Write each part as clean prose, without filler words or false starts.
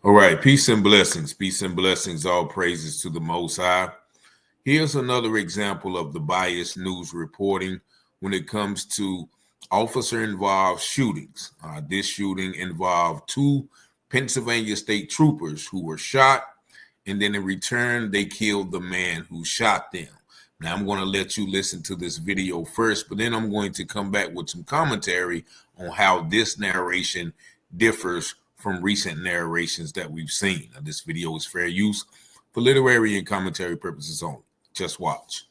All right, peace and blessings. Peace and blessings, all praises to the Most High. Here's another example of the biased news reporting when it comes to officer-involved shootings. This shooting involved two Pennsylvania state troopers who were shot, and then in return, they killed the man who shot them. Now, I'm going to let you listen to this video first, but then I'm going to come back with some commentary on how this narration differs from recent narrations that we've seen. Now, this video is fair use for literary and commentary purposes only. Just watch.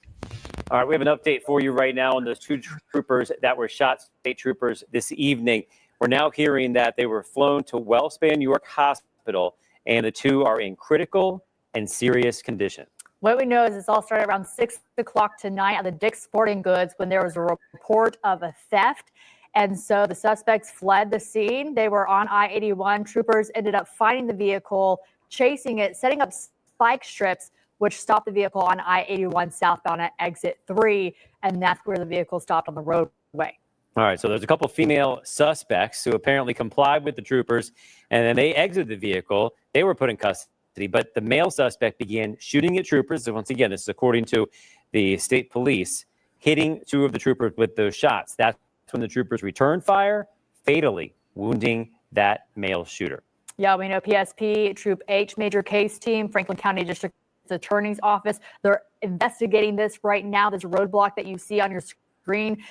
All right, we have an update for you right now on those two troopers that were shot, state troopers, this evening. We're now hearing that they were flown to Wellspan York Hospital, and the two are in critical and serious condition. What we know is this all started around 6 o'clock tonight at the Dick's Sporting Goods when there was a report of a theft. And so the suspects fled the scene. They were on I-81. Troopers ended up finding the vehicle, chasing it, setting up spike strips, which stopped the vehicle on I-81 southbound at exit 3. And that's where the vehicle stopped on the roadway. All right, so there's a couple female suspects who apparently complied with the troopers, and then they exited the vehicle. They were put in custody, but the male suspect began shooting at troopers. So once again, this is according to the state police, hitting two of the troopers with those shots. That's when the troopers returned fire, fatally wounding that male shooter. Yeah, we know PSP, Troop H, Major Case Team, Franklin County District Attorney's Office. They're investigating this right now. This roadblock that you see on your screen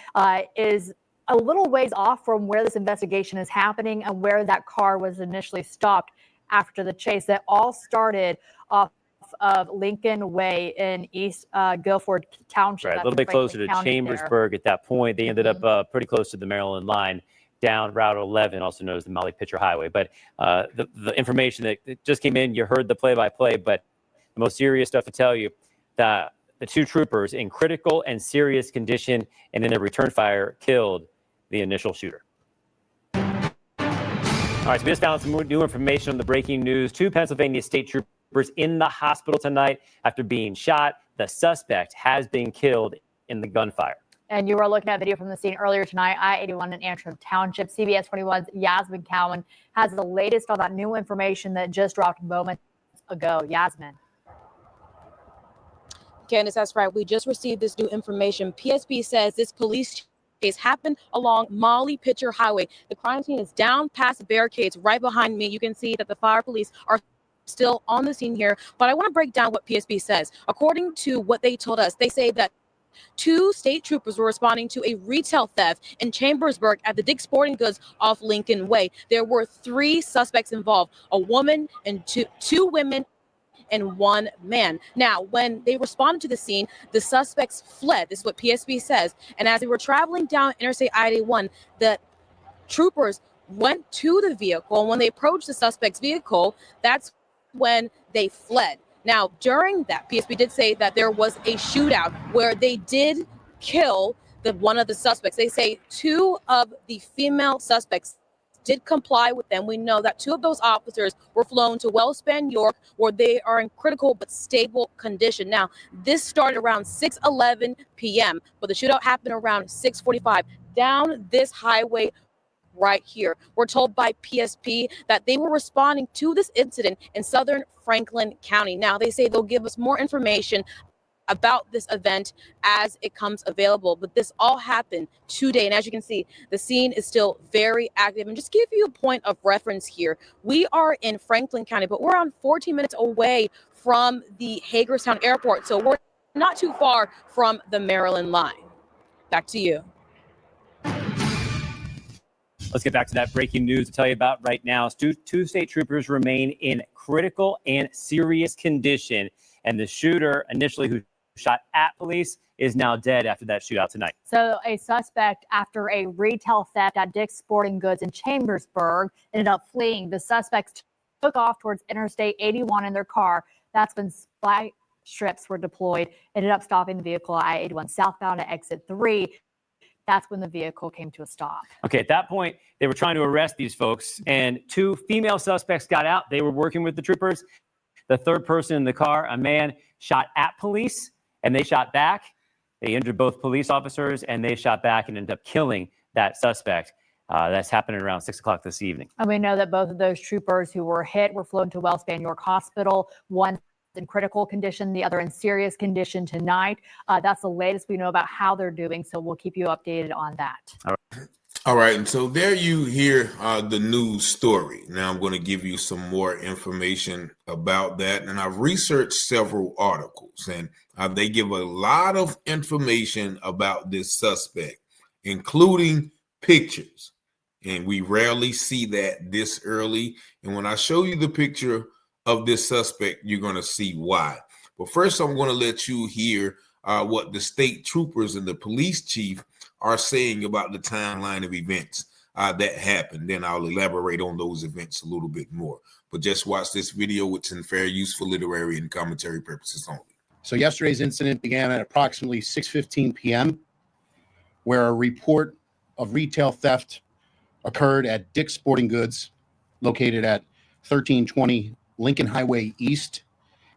is a little ways off from where this investigation is happening and where that car was initially stopped after the chase. That all started off of Lincoln Way in East Guilford Township. Right, a little bit closer to Chambersburg at that point. They ended up pretty close to the Maryland line down Route 11, also known as the Molly Pitcher Highway. But the information that just came in, you heard the play-by-play, but the most serious stuff to tell you, that the two troopers in critical and serious condition, and in their return fire killed the initial shooter. All right, so we just found some new information on the breaking news. Two Pennsylvania state troopers in the hospital tonight after being shot. The suspect has been killed in the gunfire. And you were looking at video from the scene earlier tonight, I-81 in Antrim Township. CBS 21's Yasmin Cowan has the latest on that new information that just dropped moments ago. Yasmin. Candace, that's right. We just received this new information. PSP says this police chase happened along Molly Pitcher Highway. The crime scene is down past the barricades right behind me. You can see that the fire police are still on the scene here, but I want to break down what PSP says. According to what they told us, they say that two state troopers were responding to a retail theft in Chambersburg at the Dick's Sporting Goods off Lincoln Way. There were three suspects involved, a woman and two women and one man. Now, when they responded to the scene, the suspects fled. This is what PSP says. And as they were traveling down Interstate I-81, the troopers went to the vehicle. And when they approached the suspect's vehicle, that's when they fled. Now, during that, PSP did say that there was a shootout where they did kill one of the suspects. They say two of the female suspects did comply with them. We know that two of those officers were flown to Wellspan York, where they are in critical but stable condition. Now, this started around 6:11 p.m., but the shootout happened around 6:45 down this highway right here. We're told by PSP that they were responding to this incident in southern Franklin County. Now, they say they'll give us more information about this event as it comes available, but this all happened today, and as you can see, the scene is still very active. And just give you a point of reference here, we are in Franklin County, but we're around 14 minutes away from the Hagerstown Airport, so we're not too far from the Maryland line. Back to you. Let's get back to that breaking news to tell you about right now. Two state troopers remain in critical and serious condition, and the shooter initially who shot at police is now dead after that shootout tonight. So a suspect after a retail theft at Dick's Sporting Goods in Chambersburg ended up fleeing. The suspects took off towards Interstate 81 in their car. That's when spike strips were deployed. Ended up stopping the vehicle at I-81 southbound at exit 3. That's when the vehicle came to a stop. Okay, at that point, they were trying to arrest these folks, and two female suspects got out. They were working with the troopers. The third person in the car, a man, shot at police, and they shot back. They injured both police officers, and they shot back and ended up killing that suspect. That's happening around 6 o'clock this evening. And we know that both of those troopers who were hit were flown to Wellspan York Hospital. One in critical condition, the other in serious condition tonight. That's the latest we know about how they're doing, so we'll keep you updated on that. All right, and so there you hear the news story. Now I'm going to give you some more information about that, and I've researched several articles, and they give a lot of information about this suspect, including pictures, and we rarely see that this early. And when I show you the picture of this suspect, you're going to see why. But first, I'm going to let you hear what the state troopers and the police chief are saying about the timeline of events that happened. Then I'll elaborate on those events a little bit more. But just watch this video, which is in fair use for literary and commentary purposes only. So yesterday's incident began at approximately 6:15 p.m., where a report of retail theft occurred at Dick's Sporting Goods, located at 1320 Lincoln Highway East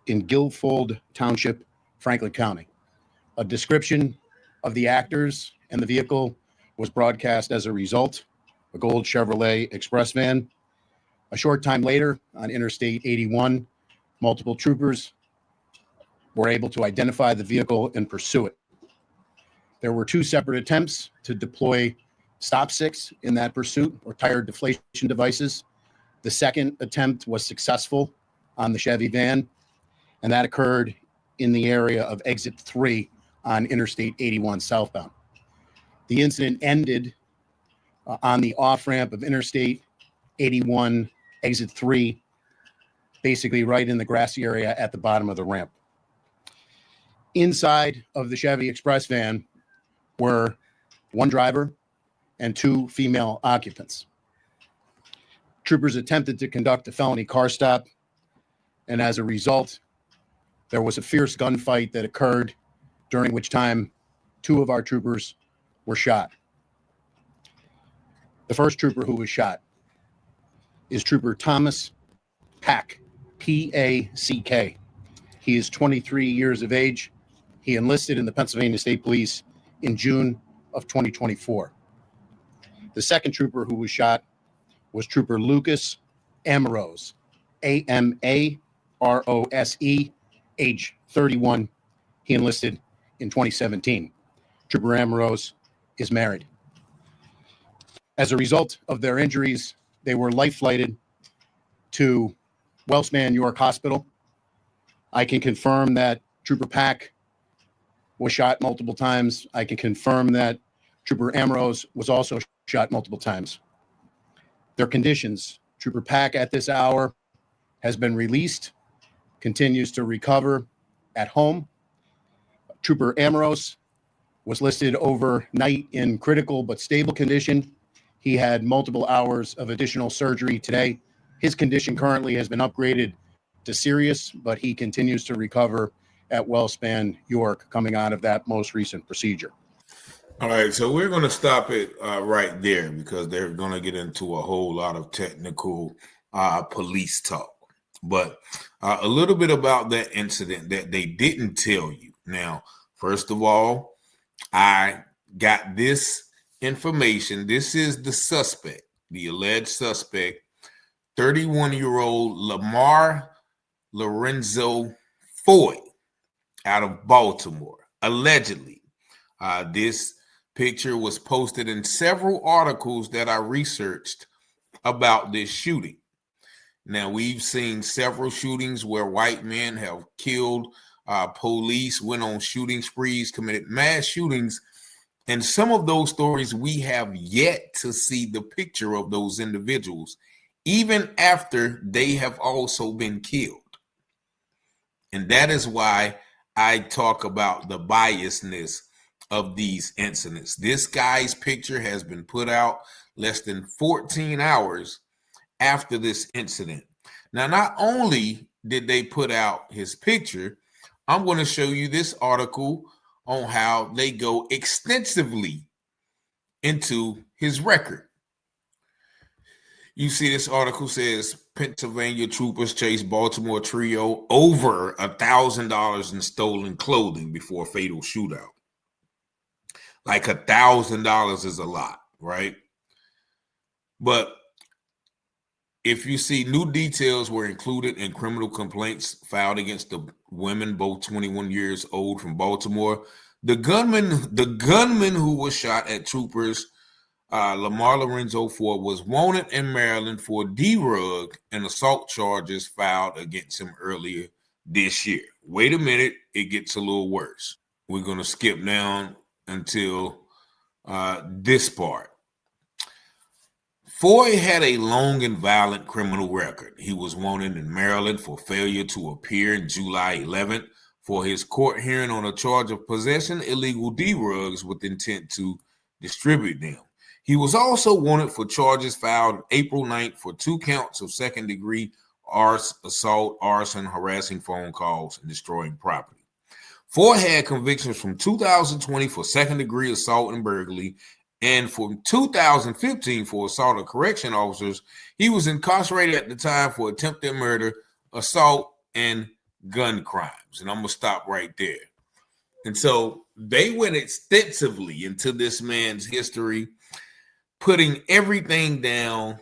in Guilford Township, Franklin County. A description of the actors and the vehicle was broadcast as a result, a gold Chevrolet Express van. A short time later, on Interstate 81, multiple troopers were able to identify the vehicle and pursue it. There were two separate attempts to deploy stop sticks in that pursuit, or tire deflation devices. The second attempt was successful on the Chevy van, and that occurred in the area of exit 3 on Interstate 81 southbound. The incident ended on the off-ramp of Interstate 81 exit 3, basically right in the grassy area at the bottom of the ramp. Inside of the Chevy Express van were one driver and two female occupants. Troopers attempted to conduct a felony car stop, and as a result, there was a fierce gunfight that occurred, during which time two of our troopers were shot. The first trooper who was shot is Trooper Thomas Pack, P-A-C-K. He is 23 years of age. He enlisted in the Pennsylvania State Police in June of 2024. The second trooper who was shot was Trooper Lucas Ambrose, A-M-A-R-O-S-E, age 31. He enlisted in 2017. Trooper Ambrose is married. As a result of their injuries, they were life flighted to Wellspan York Hospital. I can confirm that Trooper Pack was shot multiple times. I can confirm that Trooper Ambrose was also shot multiple times. Their conditions: Trooper Pack at this hour has been released, continues to recover at home. Trooper Ambrose was listed overnight in critical but stable condition. He had multiple hours of additional surgery today. His condition currently has been upgraded to serious, but he continues to recover at Wellspan York, coming out of that most recent procedure. All right, so we're going to stop it right there, because they're going to get into a whole lot of technical police talk. But a little bit about that incident that they didn't tell you. Now, first of all, I got this information. This is the suspect, the alleged suspect, 31-year-old Lamar Lorenzo Foy out of Baltimore, allegedly. This picture was posted in several articles that I researched about this shooting. Now, we've seen several shootings where white men have killed police, went on shooting sprees, committed mass shootings. And some of those stories, we have yet to see the picture of those individuals, even after they have also been killed. And that is why I talk about the biasness of these incidents. This guy's picture has been put out less than 14 hours after this incident. Now, not only did they put out his picture, I'm going to show you this article on how they go extensively into his record. You see, this article says Pennsylvania troopers chase Baltimore trio over $1,000 in stolen clothing before fatal shootout. Like $1,000 is a lot, right? But if you see, new details were included in criminal complaints filed against the women, both 21 years old, from Baltimore. The gunman who was shot at troopers Lamar Lorenzo Ford was wanted in Maryland for D-Rug and assault charges filed against him earlier this year. Wait a minute, it gets a little worse. We're going to skip down until this part. Foy had a long and violent criminal record. He was wanted in Maryland for failure to appear in July 11th for his court hearing on a charge of possessing illegal D-Rugs with intent to distribute them. He was also wanted for charges filed April 9th for 2 counts of second-degree assault, arson, harassing phone calls, and destroying property. Foy had convictions from 2020 for second-degree assault and burglary, and from 2015 for assault of correction officers. He was incarcerated at the time for attempted murder, assault, and gun crimes. And I'm going to stop right there. And so they went extensively into this man's history, putting everything down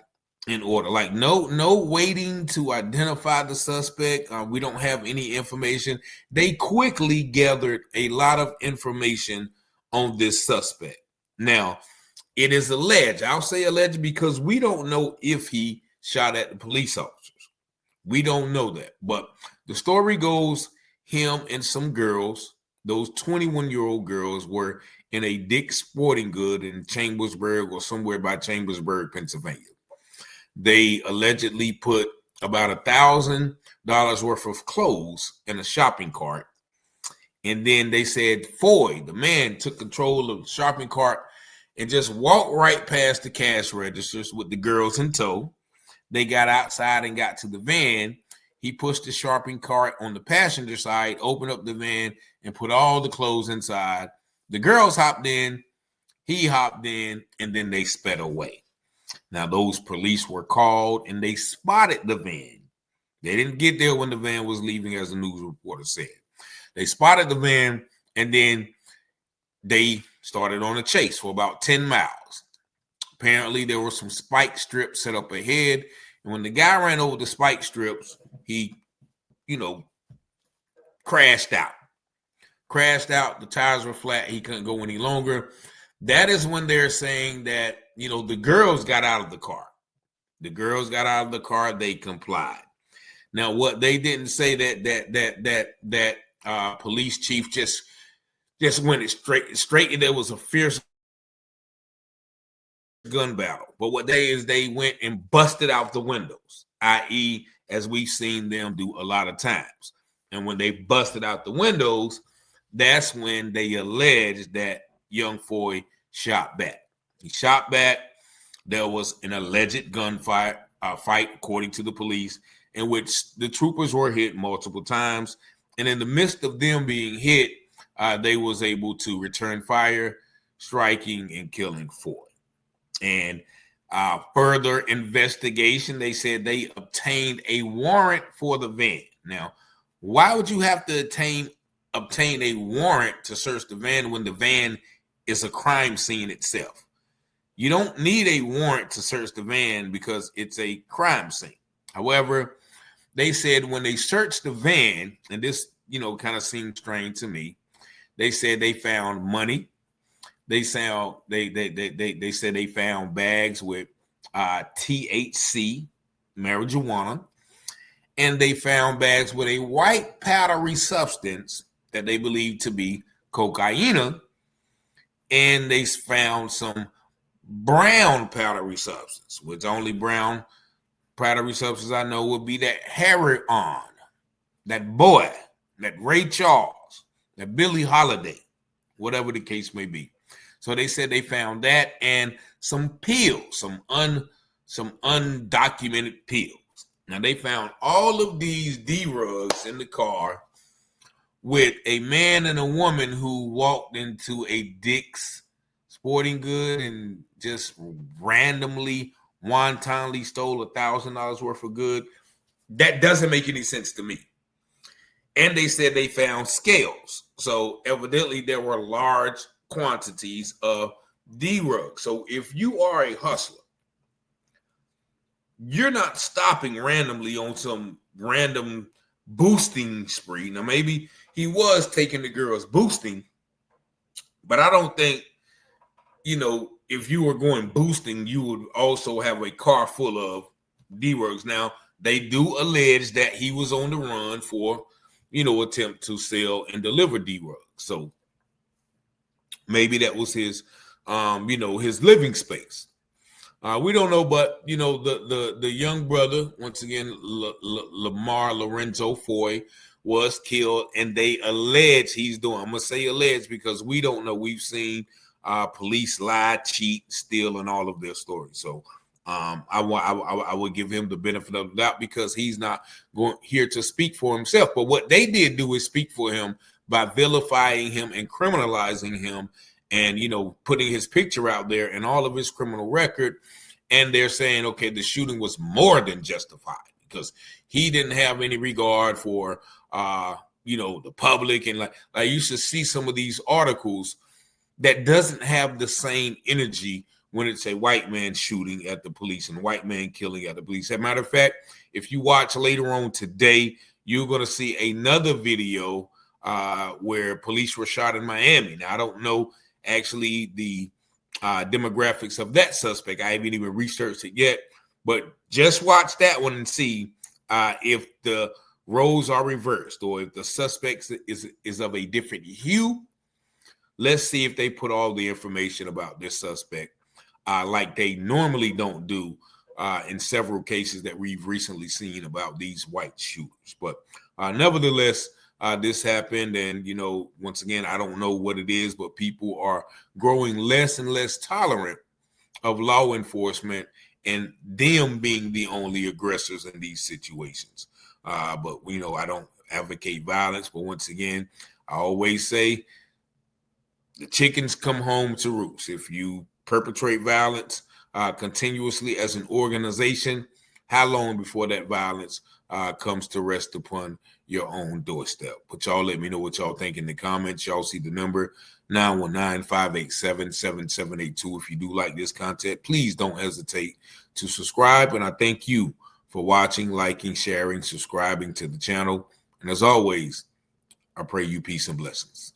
in order. Like no waiting to identify the suspect. We don't have any information. They quickly gathered a lot of information on this suspect. Now, it is alleged. I'll say alleged because we don't know if he shot at the police officers. We don't know that. But the story goes, him and some girls, those 21-year-old girls, were in a Dick's Sporting Good in Chambersburg or somewhere by Chambersburg, Pennsylvania. They allegedly put about $1,000 worth of clothes in a shopping cart. And then they said Foy, the man, took control of the shopping cart and just walked right past the cash registers with the girls in tow. They got outside and got to the van. He pushed the shopping cart on the passenger side, opened up the van, and put all the clothes inside. The girls hopped in, he hopped in, and then they sped away. Now, those police were called, and they spotted the van. They didn't get there when the van was leaving, as the news reporter said. They spotted the van, and then they started on a chase for about 10 miles. Apparently, there were some spike strips set up ahead, and when the guy ran over the spike strips, he, crashed out. The tires were flat. He couldn't go any longer. That is when they're saying that, the girls got out of the car. The girls got out of the car. They complied. Now, what they didn't say that police chief just went it straight. And there was a fierce gun battle. But what they went and busted out the windows, i.e., as we've seen them do a lot of times. And when they busted out the windows, that's when they alleged that young Foy shot back. He shot back. There was an alleged gunfight, fight, according to the police, in which the troopers were hit multiple times. And in the midst of them being hit, they was able to return fire, striking and killing Foy. And further investigation, they said they obtained a warrant for the van. Now, why would you have to obtain a warrant to search the van when the van is a crime scene itself? You don't need a warrant to search the van because it's a crime scene. However, they said when they searched the van, and this, kind of seemed strange to me, they said they found money. They said they found bags with THC, marijuana, and they found bags with a white powdery substance that they believed to be cocaine, and they found some brown powdery substance, which only brown powdery substance I know would be that heroin, that boy, that Ray Charles, that Billie Holiday, whatever the case may be. So they said they found that and some pills, some undocumented pills. Now they found all of these D-Rugs in the car with a man and a woman who walked into a Dick's Sporting Good and just randomly, wantonly stole $1,000 worth of good. That doesn't make any sense to me. And they said they found scales. So evidently there were large quantities of D-Rug. So if you are a hustler you're not stopping randomly on some random boosting spree. Now, maybe he was taking the girls boosting, but I don't think, if you were going boosting, you would also have a car full of D-Works. Now, they do allege that he was on the run for, attempt to sell and deliver D-Works. So maybe that was his, his living space. We don't know, but the young brother, once again, Lamar Lorenzo Foy, was killed, and they allege he's doing. I'm gonna say allege because we don't know. We've seen police lie, cheat, steal, and all of their stories. So I would give him the benefit of the doubt because he's not going here to speak for himself. But what they did do is speak for him by vilifying him and criminalizing him, and putting his picture out there and all of his criminal record. And they're saying, okay, the shooting was more than justified because he didn't have any regard for the public. And like you should see some of these articles that doesn't have the same energy when it's a white man shooting at the police and white man killing at the police. As a matter of fact, if you watch later on today, you're going to see another video where police were shot in Miami. Now, I don't know actually the demographics of that suspect. I haven't even researched it yet, but just watch that one and see if the roles are reversed or if the suspect is of a different hue. Let's see if they put all the information about this suspect like they normally don't do in several cases that we've recently seen about these white shooters. But nevertheless, this happened, and once again, I don't know what it is, but people are growing less and less tolerant of law enforcement and them being the only aggressors in these situations. But I don't advocate violence, but once again, I always say the chickens come home to roost. If you perpetrate violence continuously as an organization, how long before that violence comes to rest upon your own doorstep? But y'all let me know what y'all think in the comments. Y'all see the number 919-587-7782. If you do like this content, please don't hesitate to subscribe. And I thank you for watching, liking, sharing, subscribing to the channel. And as always, I pray you peace and blessings.